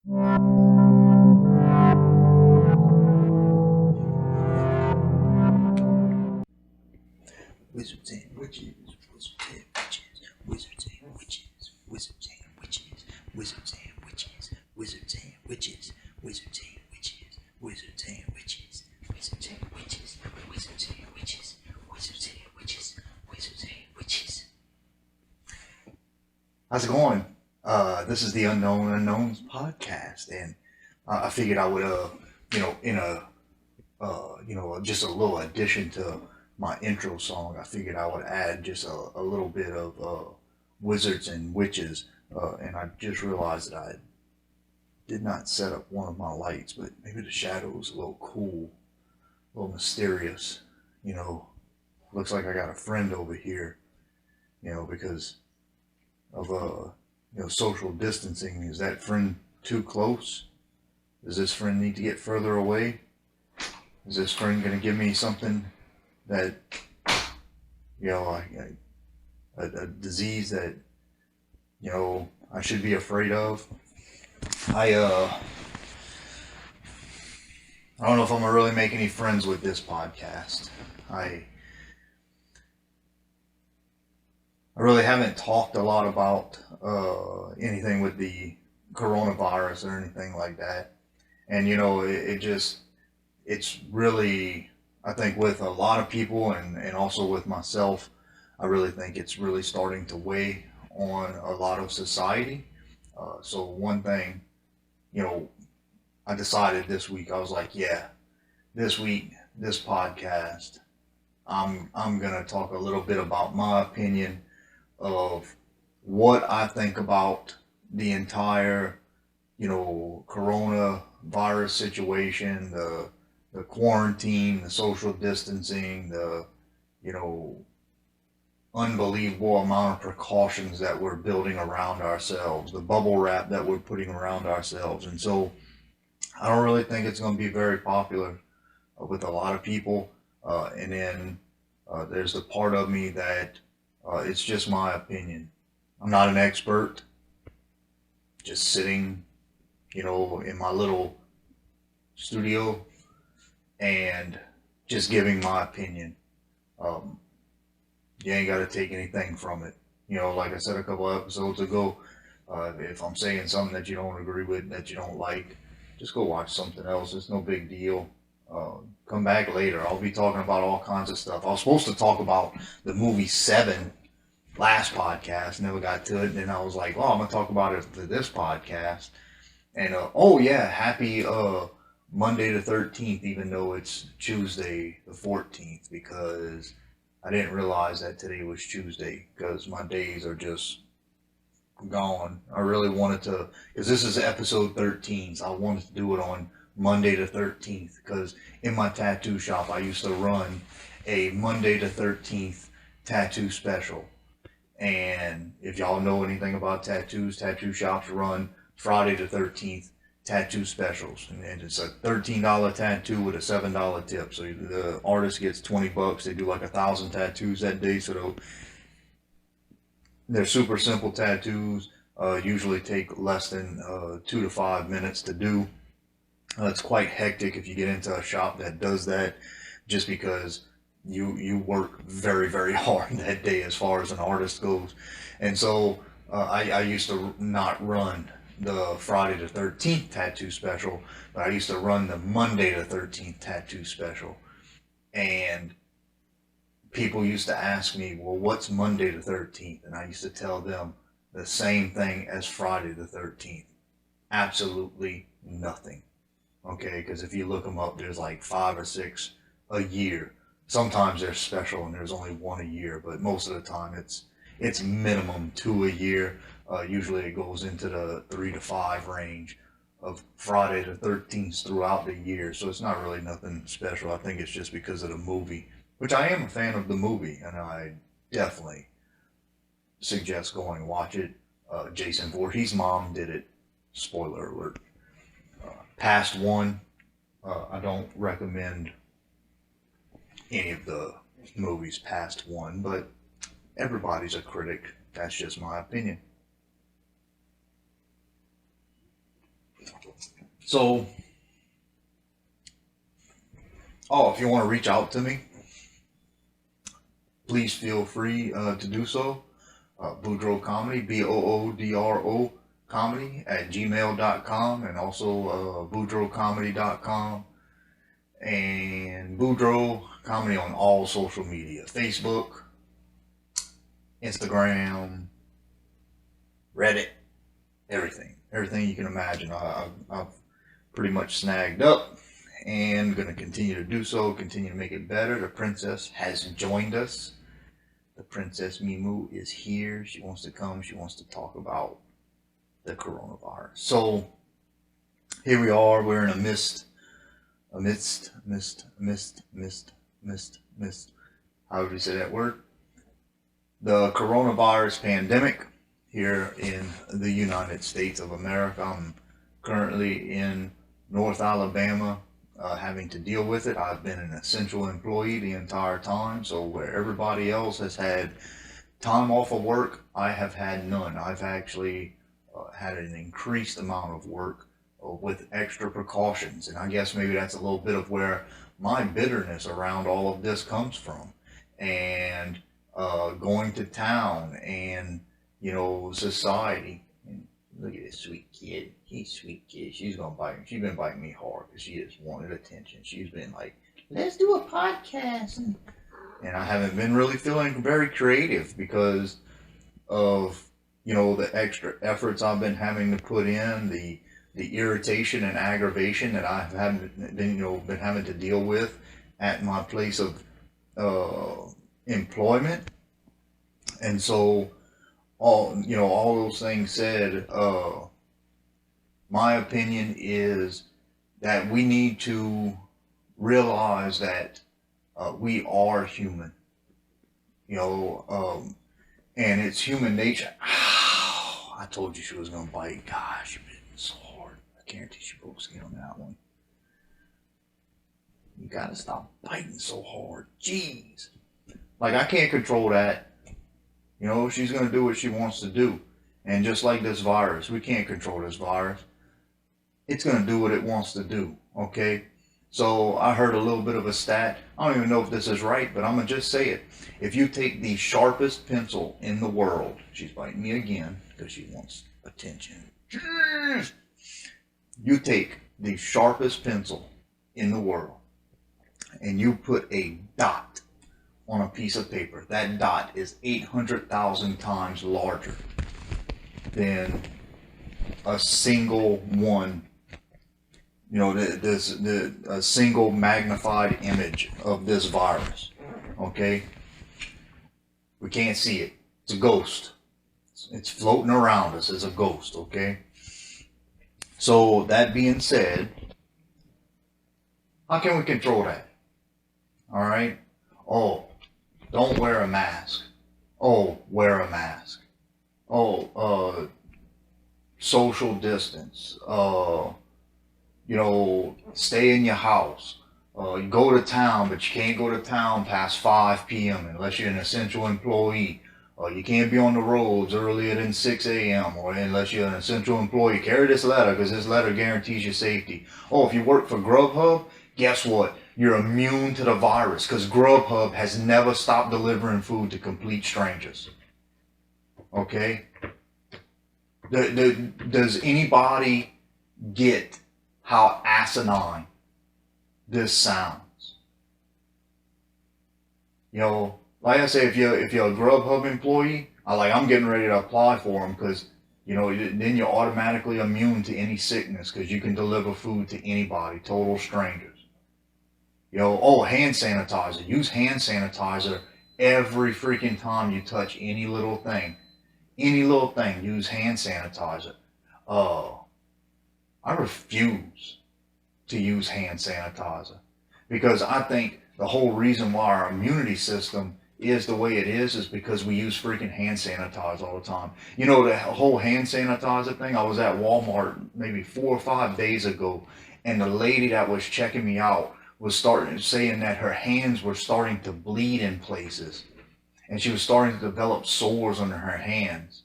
Wizards and witches, wizards and witches, wizards and witches, wizards and witches, wizards and witches, wizards and witches, wizards and witches, wizards and witches, wizards and witches, wizards and witches, wizards and witches, wizards and witches. How's it going? This is the Unknown Unknowns podcast, and I figured I would, just a little addition to my intro song, I figured I would add just a little bit of wizards and witches, and I just realized that I did not set up one of my lights, but maybe the shadow was a little cool, a little mysterious, looks like I got a friend over here, because of, social distancing. Is that friend too close? Does this friend need to get further away? Is this friend going to give me something that, a disease that, I should be afraid of? I don't know if I'm gonna really make any friends with this podcast. I really haven't talked a lot about anything with the coronavirus or anything like that. And, it's really, I think with a lot of people and also with myself, I really think it's really starting to weigh on a lot of society. So one thing, I decided this week, I was like, yeah, this week, this podcast, I'm gonna talk a little bit about my opinion of what I think about the entire, coronavirus situation, the quarantine, the social distancing, the, unbelievable amount of precautions that we're building around ourselves, the bubble wrap that we're putting around ourselves. And so I don't really think it's going to be very popular with a lot of people. And then there's the part of me that it's just my opinion. I'm not an expert, just sitting, in my little studio and just giving my opinion. You ain't got to take anything from it. Like I said a couple episodes ago, if I'm saying something that you don't agree with, that you don't like, just go watch something else. It's no big deal. Come back later. I'll be talking about all kinds of stuff. I was supposed to talk about the movie Seven last podcast, never got to it. And then I was like, I'm going to talk about it for this podcast. And, happy Monday the 13th, even though it's Tuesday the 14th, because I didn't realize that today was Tuesday, because my days are just gone. I really wanted to, because this is episode 13, so I wanted to do it on Monday the 13th, because in my tattoo shop, I used to run a Monday the 13th tattoo special. And if y'all know anything about tattoos, tattoo shops run Friday the 13th tattoo specials, and it's a $13 tattoo with a $7 tip. So the artist gets $20. They do like 1,000 tattoos that day. So they're super simple tattoos. Usually take less than 2 to 5 minutes to do. It's quite hectic if you get into a shop that does that, just because you work very, very hard that day as far as an artist goes. And so I used to not run the Friday the 13th tattoo special, but I used to run the Monday the 13th tattoo special. And people used to ask me, well, what's Monday the 13th? And I used to tell them the same thing as Friday the 13th. Absolutely nothing. Okay, because if you look them up, there's like 5 or 6 a year. Sometimes they're special and there's only one a year, but most of the time it's minimum 2 a year. Usually it goes into the 3 to 5 range of Friday the 13th throughout the year. So it's not really nothing special. I think it's just because of the movie, which I am a fan of the movie, and I definitely suggest going watch it. Jason Voorhees' mom did it. Spoiler alert. Past One, I don't recommend any of the movies past one, but everybody's a critic. That's just my opinion. So, oh, if you want to reach out to me, please feel free to do so. Boudreaux Comedy, Boodro comedy at gmail.com, and also boudreauxcomedy.com, and Boudreaux Comedy on all social media, Facebook, Instagram, Reddit, everything you can imagine. I've pretty much snagged up, and going to continue to do so, continue to make it better. The princess has joined us. The Princess Mimu is here. She wants to come. She wants to talk about the coronavirus. So here we are. We're in a mist. How would you say that word? The coronavirus pandemic here in the United States of America. I'm currently in North Alabama, having to deal with it. I've been an essential employee the entire time, so where everybody else has had time off of work, I have had none. I've actually had an increased amount of work with extra precautions, and I guess maybe that's a little bit of where my bitterness around all of this comes from. And going to town and, society. And look at this sweet kid. He's a sweet kid. She's gonna bite me. She's been biting me hard because she just wanted attention. She's been like, let's do a podcast. And I haven't been really feeling very creative because of, the extra efforts I've been having to put in, the irritation and aggravation that I haven't been having to deal with at my place of employment. And so all those things said, my opinion is that we need to realize that we are human, and it's human nature. I told you she was gonna bite. Gosh, she bit so hard. I guarantee she broke skin on that one. You gotta stop biting so hard. Jeez. Like, I can't control that. She's going to do what she wants to do. And just like this virus, we can't control this virus. It's going to do what it wants to do, okay? So I heard a little bit of a stat. I don't even know if this is right, but I'm going to just say it. If you take the sharpest pencil in the world, she's biting me again because she wants attention. You take the sharpest pencil in the world and you put a dot on a piece of paper. That dot is 800,000 times larger than a single one, a single magnified image of this virus, okay? We can't see it. It's a ghost. It's floating around us as a ghost, okay? So that being said, how can we control that? All right? Oh, don't wear a mask. Oh, wear a mask. Oh, social distance. Stay in your house. You go to town, but you can't go to town past 5 p.m. unless you're an essential employee. You can't be on the roads earlier than 6 a.m. or unless you're an essential employee. Carry this letter because this letter guarantees your safety. Oh, if you work for Grubhub, guess what? You're immune to the virus because Grubhub has never stopped delivering food to complete strangers. Okay? Does anybody get how asinine this sounds? Like I say, if you're a Grubhub employee, I'm getting ready to apply for them because, then you're automatically immune to any sickness because you can deliver food to anybody, total strangers. Hand sanitizer. Use hand sanitizer every freaking time you touch any little thing. Any little thing, use hand sanitizer. I refuse to use hand sanitizer because I think the whole reason why our immunity system is the way it is because we use freaking hand sanitizer all the time. The whole hand sanitizer thing, I was at Walmart maybe 4 or 5 days ago, and the lady that was checking me out was saying that her hands were starting to bleed in places, and she was starting to develop sores under her hands,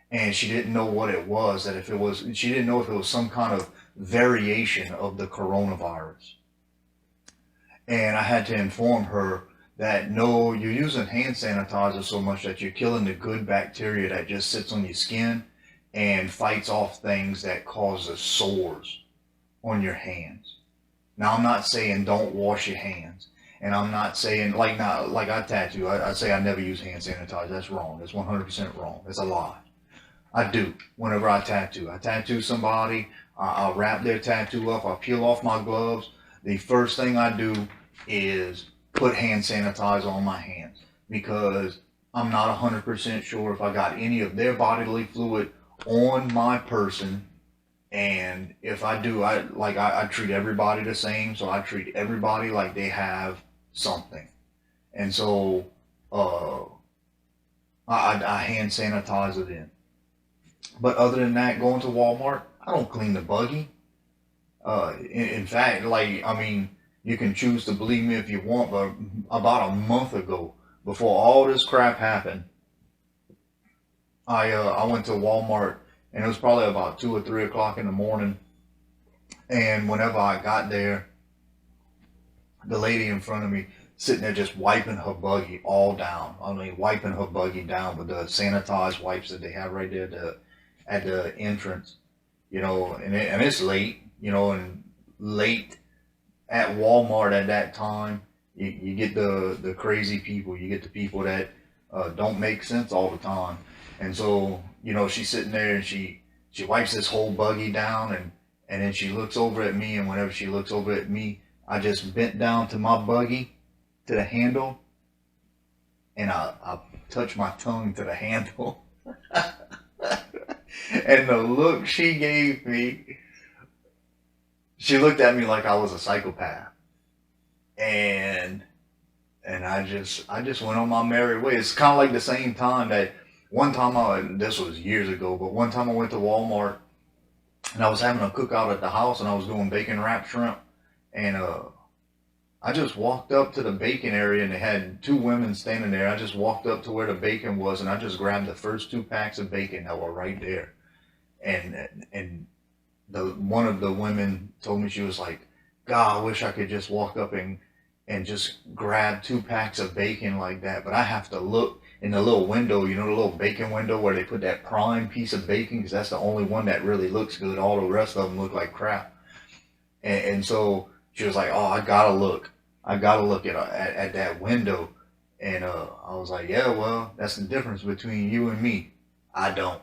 and she didn't know what it was. She didn't know if it was some kind of variation of the coronavirus. And I had to inform her that no, you're using hand sanitizer so much that you're killing the good bacteria that just sits on your skin and fights off things that causes sores on your hands. Now, I'm not saying don't wash your hands. And I'm not saying, like, not like I tattoo. I say I never use hand sanitizer. That's wrong. That's 100% wrong. It's a lie. I do whenever I tattoo. I tattoo somebody. I'll wrap their tattoo up. I'll peel off my gloves. The first thing I do is put hand sanitizer on my hands because I'm not 100% sure if I got any of their bodily fluid on my person. And if I do, I treat everybody the same. So I treat everybody like they have something. And so I hand sanitize it in. But other than that, going to Walmart, I don't clean the buggy. In fact, like, I mean, you can choose to believe me if you want, but about a month ago, before all this crap happened, I went to Walmart, and it was probably about 2 or 3 o'clock in the morning. And whenever I got there, the lady in front of me sitting there just wiping her buggy all down. I mean, wiping her buggy down with the sanitized wipes that they have right there at the entrance, you know, and it's late, you know, and late at Walmart at that time, you get the crazy people, you get the people that don't make sense all the time. And so, you know, she's sitting there and she wipes this whole buggy down, and then she looks over at me, and whenever she looks over at me, I just bent down to my buggy, to the handle, and I touched my tongue to the handle. And the look she gave me, she looked at me like I was a psychopath. And I just went on my merry way. It's kind of like the same time that one time this was years ago, but one time I went to Walmart and I was having a cookout at the house and I was doing bacon wrapped shrimp. And I just walked up to the bacon area and they had 2 women standing there. I just walked up to where the bacon was and I just grabbed the first 2 packs of bacon that were right there. And one of the women told me, she was like, God, I wish I could just walk up and just grab 2 packs of bacon like that. But I have to look in the little window, you know, the little bacon window where they put that prime piece of bacon, because that's the only one that really looks good. All the rest of them look like crap. And so she was like, oh, I gotta look at that window. And I was like, yeah, well, that's the difference between you and me. I don't.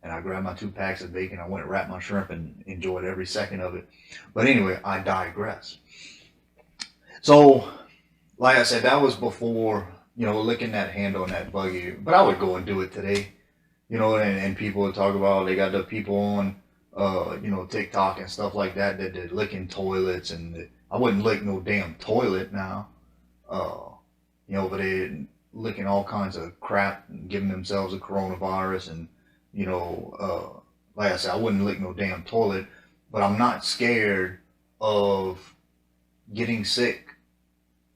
And I grabbed my 2 packs of bacon. I went and wrapped my shrimp and enjoyed every second of it. But anyway, I digress. So, like I said, that was before, you know, licking that handle on that buggy. But I would go and do it today, you know, and people would talk about, they got the people on, you know, TikTok and stuff like that they're licking toilets. And I wouldn't lick no damn toilet now, you know, but they're licking all kinds of crap and giving themselves a coronavirus. And, you know, like I said, I wouldn't lick no damn toilet, but I'm not scared of getting sick.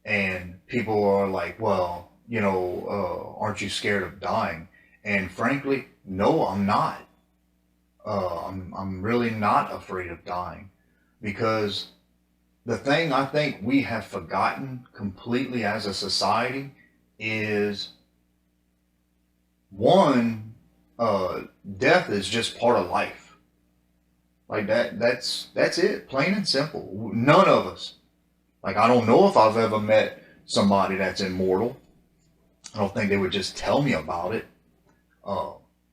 And people are like, well, you know, aren't you scared of dying? And frankly, no, I'm not. I'm really not afraid of dying, because the thing I think we have forgotten completely as a society is, one, death is just part of life. Like that's it, plain and simple. None of us, like, I don't know if I've ever met somebody that's immortal. I don't think they would just tell me about it.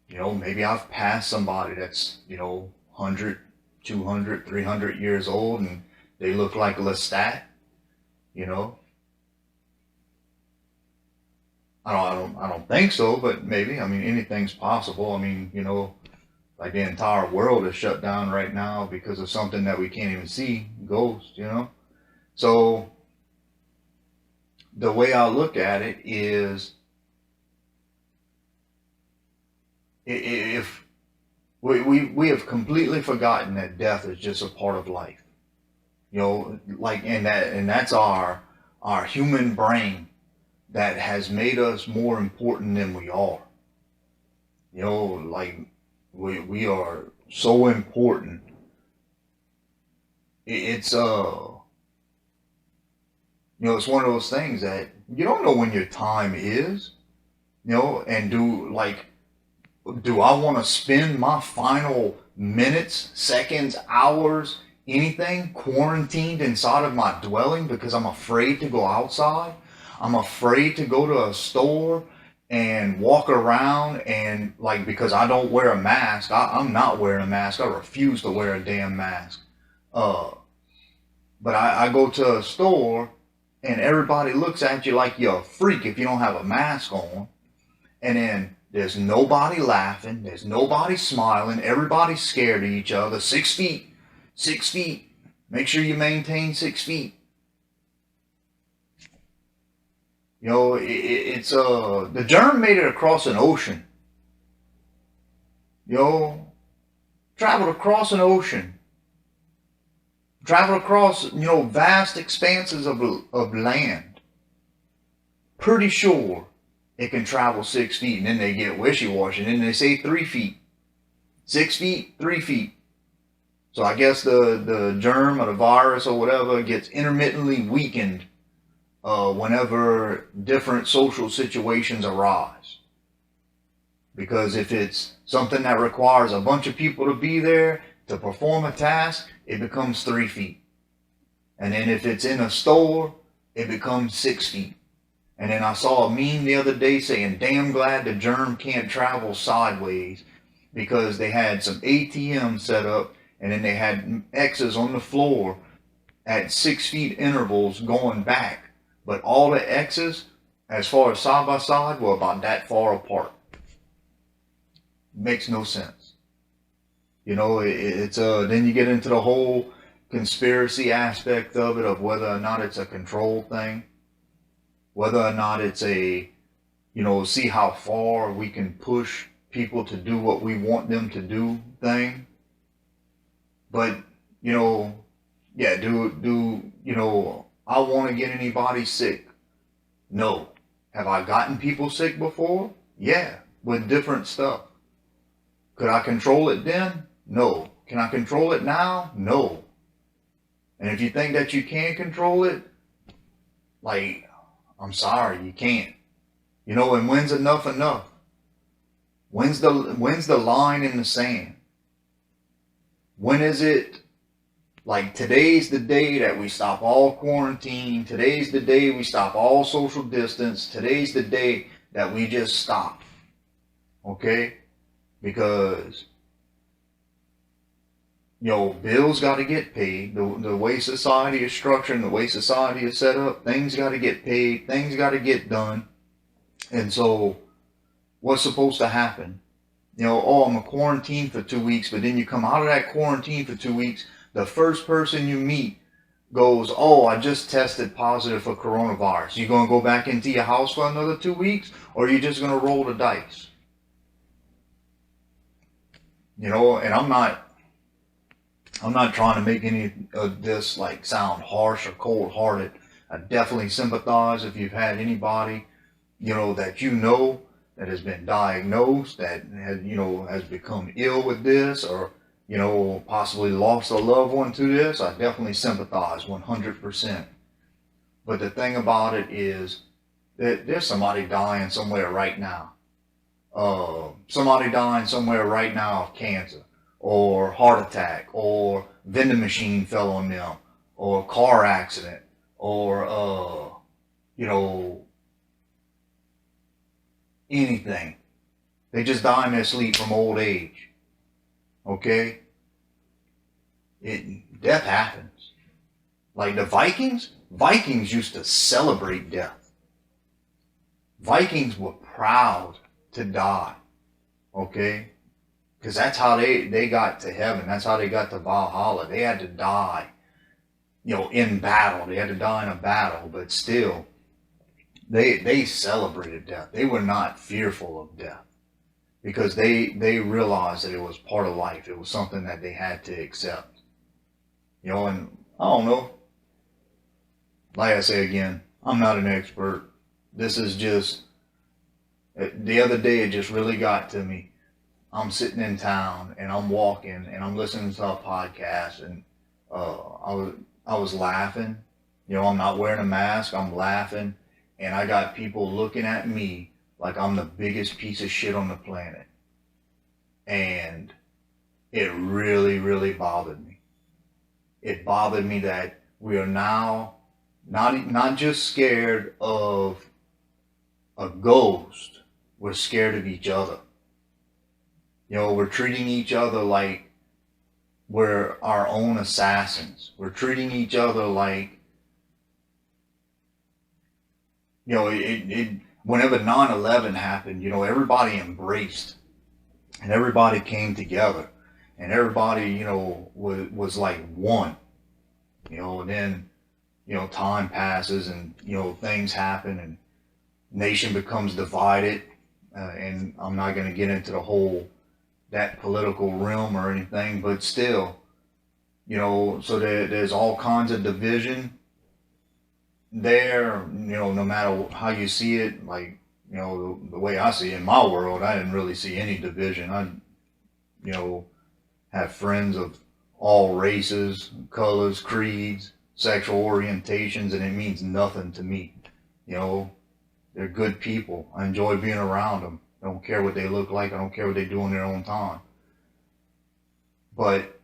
You know, maybe I've passed somebody that's, you know, 100, 200, 300 years old and they look like Lestat, you know. I don't think so, but maybe. I mean, anything's possible. I mean, you know, like the entire world is shut down right now because of something that we can't even see, ghosts, you know. So the way I look at it is, if we have completely forgotten that death is just a part of life, you know, like, and that's our human brain that has made us more important than we are. You know, like we are so important it's it's one of those things that you don't know when your time is, and do I want to spend my final minutes, seconds, hours, anything quarantined inside of my dwelling because I'm afraid to go outside? I'm afraid to go to a store and walk around and because I don't wear a mask. I'm not wearing a mask. I refuse to wear a damn mask. Uh, but I go to a store and everybody looks at you like you're a freak if you don't have a mask on. And then there's nobody laughing. There's nobody smiling. Everybody's scared of each other. 6 feet. 6 feet. Make sure you maintain 6 feet. It's the germ made it across an ocean. Traveled across an ocean. Traveled across, vast expanses of land. Pretty sure it can travel 6 feet, and then they get wishy-washy, and then they say 3 feet. 6 feet, 3 feet. So I guess the germ or the virus or whatever gets intermittently weakened whenever different social situations arise. Because if it's something that requires a bunch of people to be there to perform a task, it becomes 3 feet. And then if it's in a store, it becomes 6 feet. And then I saw a meme the other day saying, damn glad the germ can't travel sideways, because they had some ATMs set up and then they had X's on the floor at 6 feet intervals going back. But all the X's, as far as side by side, were about that far apart. Makes no sense. It's then you get into the whole conspiracy aspect of it, of whether or not it's a control thing, whether or not it's a, see how far we can push people to do what we want them to do thing. But, yeah, I want to get anybody sick? No. Have I gotten people sick before? Yeah, with different stuff. Could I control it then? No. Can I control it now? No. And if you think that you can control it, I'm sorry, you can't. And when's enough enough? When's the line in the sand? When is it today's the day that we stop all quarantine? Today's the day we stop all social distance. Today's the day that we just stop. Okay? Because bills got to get paid. The way society is structured and the way society is set up, things got to get paid, things got to get done. And so what's supposed to happen? I'm a quarantine for 2 weeks, but then you come out of that quarantine for 2 weeks, the first person you meet goes, oh, I just tested positive for coronavirus. You going to go back into your house for another 2 weeks, or are you just going to roll the dice? And I'm not trying to make any of this sound harsh or cold-hearted. I definitely sympathize if you've had anybody, that that has been diagnosed, that has become ill with this, or possibly lost a loved one to this. I definitely sympathize 100%. But the thing about it is that there's somebody dying somewhere right now. Somebody dying somewhere right now of cancer, or heart attack, or vending machine fell on them, or car accident, or anything. They just die in their sleep from old age. Okay? Death happens. Like the Vikings used to celebrate death. Vikings were proud to die. Okay? Because that's how they got to heaven. That's how they got to Valhalla. They had to die, in battle. They had to die in a battle, but still, they celebrated death. They were not fearful of death, because they realized that it was part of life. It was something that they had to accept. And I don't know. Like I say again, I'm not an expert. This is just, the other day it just really got to me. I'm sitting in town and I'm walking and I'm listening to a podcast, and I was laughing. You know, I'm not wearing a mask. I'm laughing, and I got people looking at me like I'm the biggest piece of shit on the planet, and it really, really bothered me. It bothered me that we are now not just scared of a ghost. We're scared of each other. You know, we're treating each other like we're our own assassins. We're treating each other like, you know, whenever 9/11 happened, you know, everybody embraced and everybody came together and everybody, you know, was like one, you know, and then, you know, time passes and, you know, things happen and nation becomes divided. And I'm not going to get into the whole, that political realm or anything, but still, you know, so there's all kinds of division there, you know, no matter how you see it. Like, you know, the way I see it in my world, I didn't really see any division. I, you know, have friends of all races, colors, creeds, sexual orientations, and it means nothing to me. You know, they're good people. I enjoy being around them. I don't care what they look like. I don't care what they do in their own time. But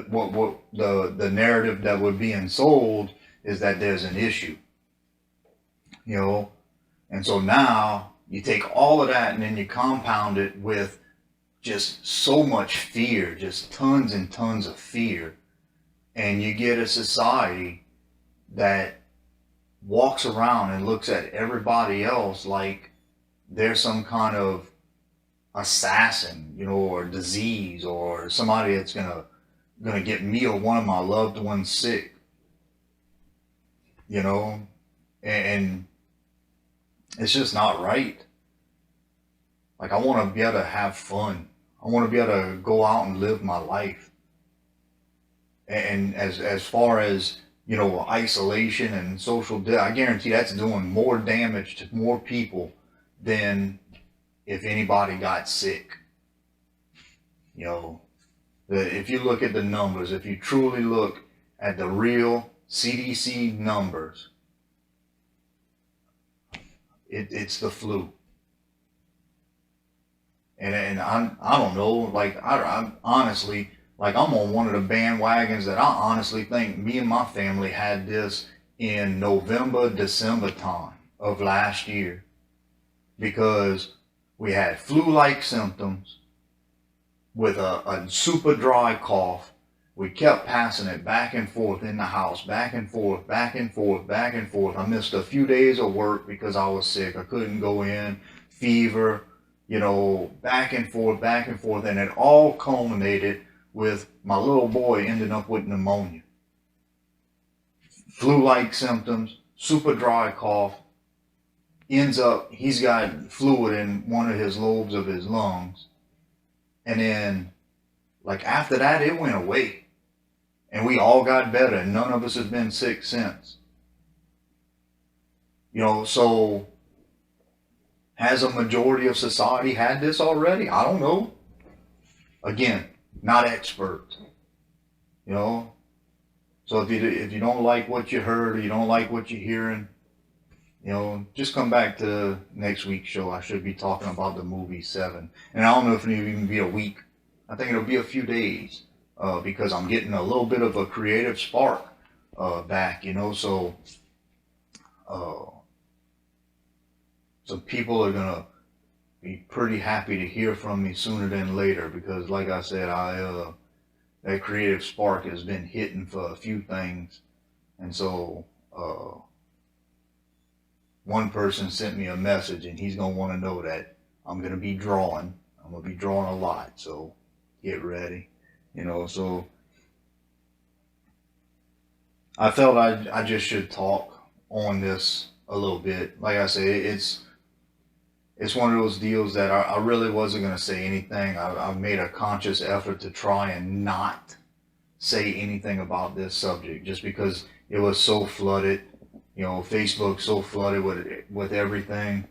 what the narrative that we're being sold is that there's an issue, you know, and so now you take all of that and then you compound it with just so much fear, just tons and tons of fear, and you get a society that walks around and looks at everybody else like they're some kind of assassin, you know, or disease, or somebody that's gonna get me or one of my loved ones sick, you know, and it's just not right. Like, I want to be able to have fun. I want to be able to go out and live my life. And as far as, you know, isolation and social death, I guarantee that's doing more damage to more people than if anybody got sick. You know, if you look at the numbers, if you truly look at the real CDC numbers, it's the flu. And I don't know, like, I'm honestly, like, I'm on one of the bandwagons that I honestly think me and my family had this in November, December time of last year, because we had flu-like symptoms with a super dry cough. We kept passing it back and forth in the house, back and forth, back and forth, back and forth. I missed a few days of work because I was sick. I couldn't go in, fever, you know, back and forth, back and forth. And it all culminated with my little boy ending up with pneumonia. Flu-like symptoms, super dry cough, ends up, he's got fluid in one of his lobes of his lungs. And then, like, after that, it went away. And we all got better, and none of us have been sick since. You know, so has a majority of society had this already? I don't know. Again, not expert. You know, so if you don't like what you heard or you don't like what you're hearing, you know, just come back to next week's show. I should be talking about the movie Seven, and I don't know if it'll even be a week. I think it'll be a few days. Because I'm getting a little bit of a creative spark back, you know, so some people are gonna be pretty happy to hear from me sooner than later, because like I said, that creative spark has been hitting for a few things, and so one person sent me a message, and he's gonna want to know that I'm gonna be drawing. I'm gonna be drawing a lot, so get ready. You know, so I felt I just should talk on this a little bit. Like I said, it's one of those deals that I really wasn't going to say anything. I've made a conscious effort to try and not say anything about this subject, just because it was so flooded. You know, Facebook so flooded with everything.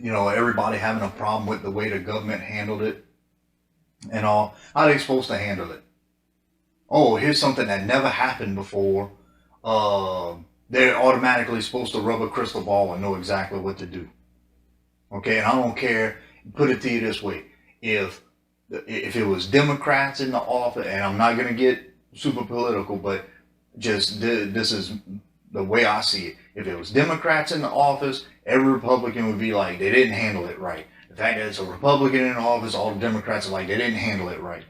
everybody having a problem with the way the government handled it and all. How are they supposed to handle it? Oh, here's something that never happened before. Uh, they're automatically supposed to rub a crystal ball and know exactly what to do. Okay, and I don't care. Put it to you this way: if it was Democrats in the office, and I'm not gonna get super political, but just this is the way I see it. If it was Democrats in the office, every Republican would be like, they didn't handle it right. The fact that it's a Republican in office, all the Democrats are like, they didn't handle it right.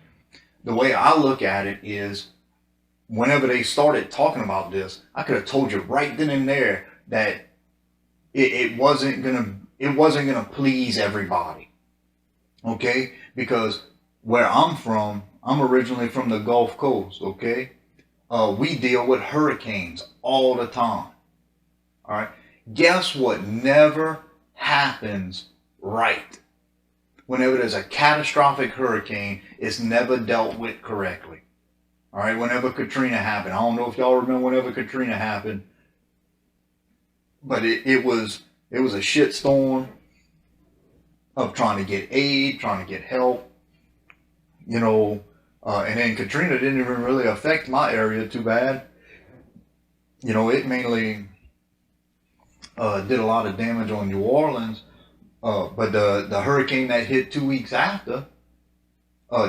The way I look at it is, whenever they started talking about this, I could have told you right then and there that it wasn't gonna please everybody. Okay? Because where I'm from, I'm originally from the Gulf Coast, okay? We deal with hurricanes all the time. All right. Guess what never happens right? Whenever there's a catastrophic hurricane, it's never dealt with correctly. All right. Whenever Katrina happened, I don't know if y'all remember whenever Katrina happened, but it was a shit storm of trying to get aid, trying to get help, and then Katrina didn't even really affect my area too bad. It mainly did a lot of damage on New Orleans, but the hurricane that hit 2 weeks after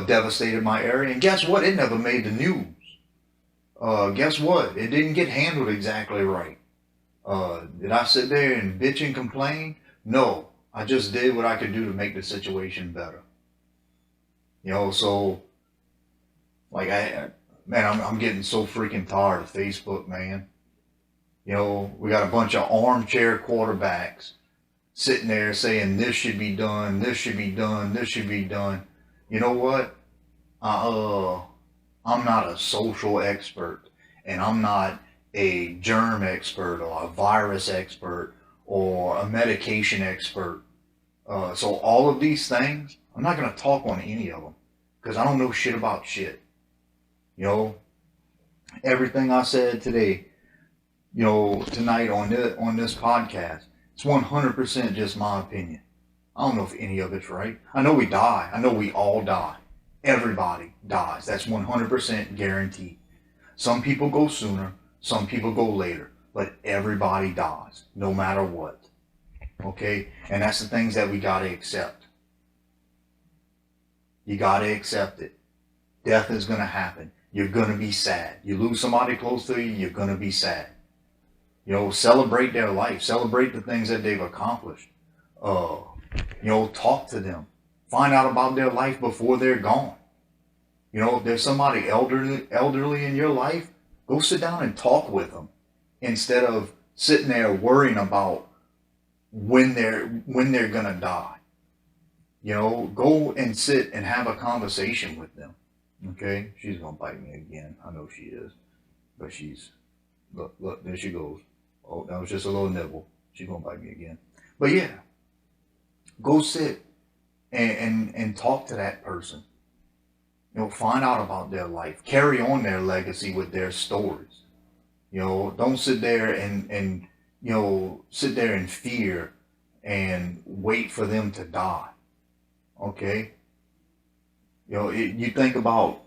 devastated my area. And guess what? It never made the news. Guess what? It didn't get handled exactly right. Did I sit there and bitch and complain? No, I just did what I could do to make the situation better. So like I'm getting so freaking tired of Facebook, man. We got a bunch of armchair quarterbacks sitting there saying this should be done, this should be done, this should be done. You know what? I'm not a social expert, and I'm not a germ expert or a virus expert or a medication expert. So all of these things, I'm not going to talk on any of them because I don't know shit about shit. Everything I said today, tonight on this podcast, it's 100% just my opinion. I don't know if any of it's right. I know we die. I know we all die. Everybody dies. That's 100% guaranteed. Some people go sooner, some people go later, but everybody dies, no matter what. Okay? And that's the things that we gotta accept. You gotta accept it. Death is gonna happen. You're gonna be sad. You lose somebody close to you, you're gonna be sad. Celebrate their life. Celebrate the things that they've accomplished. Talk to them. Find out about their life before they're gone. If there's somebody elderly in your life, go sit down and talk with them instead of sitting there worrying about when they're gonna die. Go and sit and have a conversation with them. Okay, she's gonna bite me again. I know she is, but look, there she goes. Oh, that was just a little nibble. She's gonna bite me again. But yeah, go sit and talk to that person. Find out about their life. Carry on their legacy with their stories. Don't sit there and sit there in fear and wait for them to die. Okay? You think about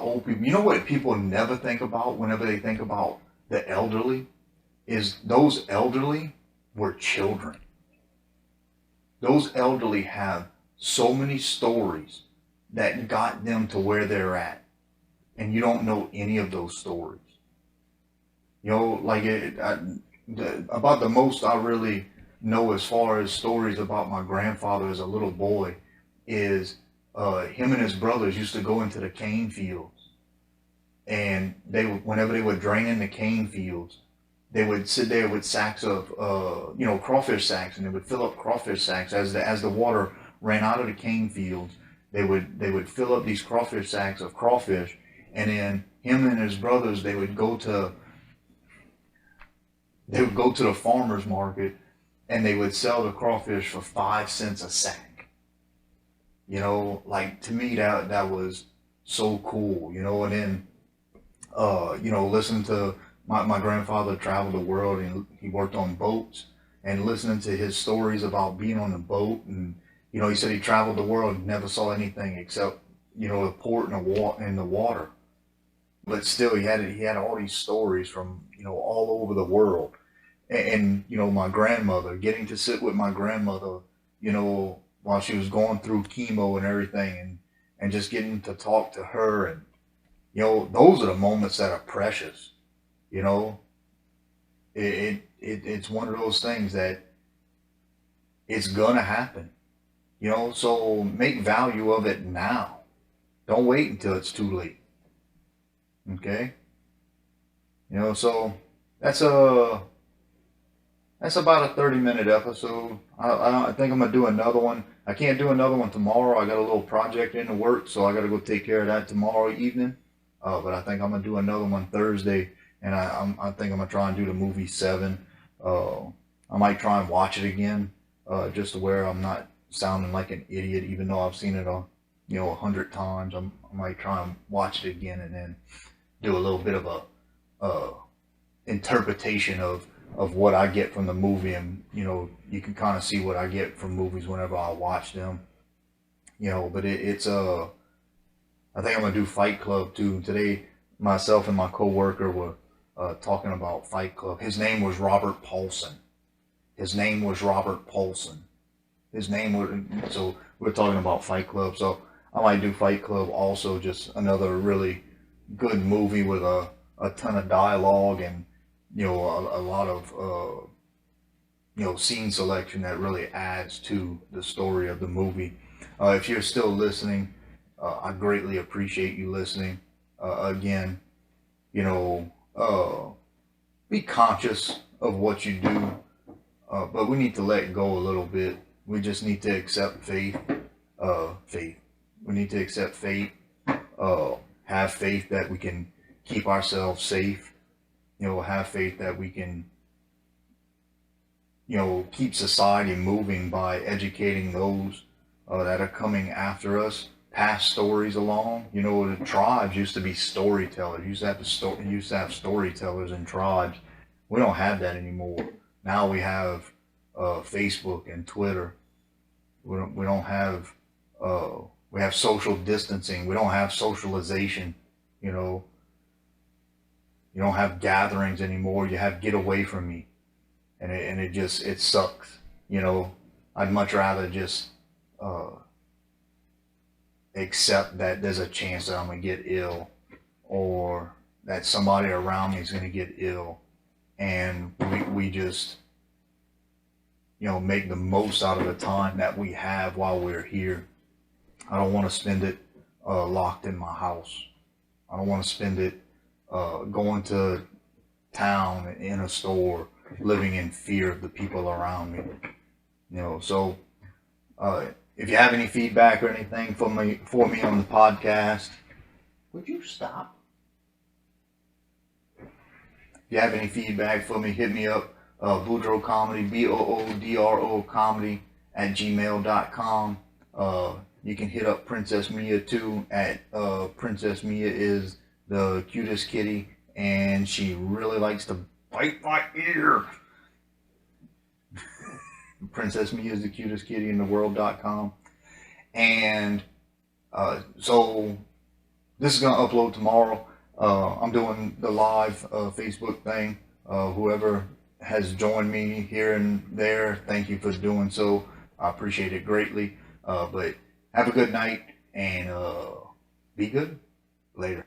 old people. You know what people never think about whenever they think about the elderly? Is those elderly were children. Those elderly have so many stories that got them to where they're at. And you don't know any of those stories. About the most I really know as far as stories about my grandfather as a little boy is him and his brothers used to go into the cane fields, and whenever they were draining the cane fields, they would sit there with sacks of crawfish sacks, and they would fill up crawfish sacks as the water ran out of the cane fields. They would fill up these crawfish sacks of crawfish, and then him and his brothers they would go to the farmer's market, and they would sell the crawfish for 5 cents a sack. To me that was so cool, and then, listen to my grandfather traveled the world and he worked on boats, and listening to his stories about being on the boat. And he said he traveled the world and never saw anything except the port in the water. But still, he had all these stories from all over the world. And my grandmother, getting to sit with my grandmother, while she was going through chemo and everything, and just getting to talk to her. And those are the moments that are precious. you know it's one of those things that it's gonna happen. So make value of it now. Don't wait until it's too late. Okay. So that's a that's about a 30-minute episode. I think I'm gonna do another one. I can't do another one tomorrow. I got a little project in the works, so I got to go take care of that tomorrow evening. But I think I'm gonna do another one Thursday, and I think I'm gonna try and do the movie Seven. I might try and watch it again, just to where I'm not sounding like an idiot, even though I've seen it 100 times. I might try and watch it again, and then do a little bit of a interpretation of what I get from the movie. And you can kind of see what I get from movies whenever I watch them. But it's I think I'm gonna do Fight Club too. Today, myself and my coworker were talking about Fight Club. His name was Robert Paulson. His name was Robert Paulson. So we're talking about Fight Club. So I might do Fight Club also, just another really good movie with a ton of dialogue and a lot of scene selection that really adds to the story of the movie. If you're still listening, I greatly appreciate you listening. Again, be conscious of what you do, but we need to let go a little bit. We just need to accept faith. We need to accept fate. Have faith that we can keep ourselves safe. Have faith that we can, keep society moving by educating those that are coming after us. Pass stories along. The tribes used to be storytellers. Used to have storytellers in tribes. We don't have that anymore. Now we have Facebook and Twitter. We don't have. We have social distancing. We don't have socialization. You don't have gatherings anymore. You have get away from me, and it sucks. I'd much rather just accept that there's a chance that I'm gonna get ill, or that somebody around me is gonna get ill, and we just make the most out of the time that we have while we're here. I don't want to spend it locked in my house. I don't want to spend it going to town in a store, living in fear of the people around me. So if you have any feedback or anything for me on the podcast, would you stop? If you have any feedback for me, hit me up. Boudreaux Comedy, BOODRO Comedy @gmail.com. You can hit up Princess Mia too at Princess Mia is the cutest kitty, and she really likes to bite my ear. Princess Mia is the cutest kitty in the world.com. And so this is going to upload tomorrow. I'm doing the live Facebook thing. Whoever has joined me here and there, thank you for doing so. I appreciate it greatly. But have a good night, and be good. Later.